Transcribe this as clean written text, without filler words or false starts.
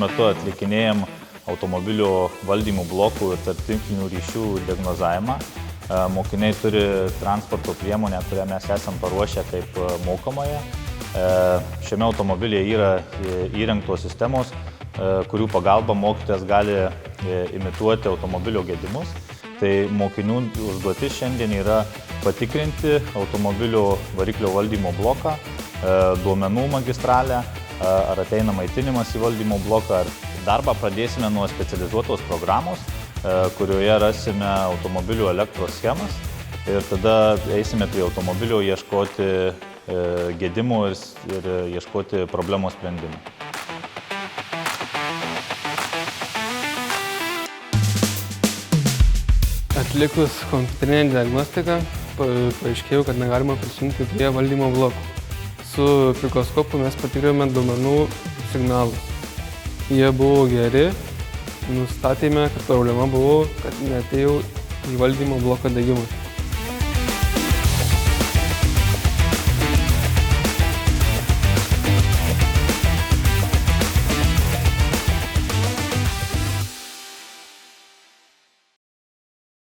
metu atlikinėjom automobilio valdymų blokų ir tarptinklinių ryšių diagnozavimą. Mokiniai turi transporto priemonę, kurią mes esam paruošę kaip mokomąją. Šiame automobilyje yra įrengtos sistemos, kurių pagalba mokytojas gali imituoti automobilio gedimus. Tai mokinių užduotis šiandien yra patikrinti automobilio variklio valdymo bloką, duomenų magistralę, ar ateina maitinimas į valdymo bloką. Darbą pradėsime nuo specializuotos programos, kurioje rasime automobilio elektros schemas ir tada eisime prie automobilio ieškoti gedimų ir ieškoti problemos sprendimų. Atlikus kompiuterinę diagnostiką, paaiškėjo, kad negalima prisijungti prie valdymo blokų. Su pikoskopu mes patikrinome duomenų signalus. Jie buvo geri, nustatėme, kad problema buvo, kad neatėjo į valdymo bloko degimas.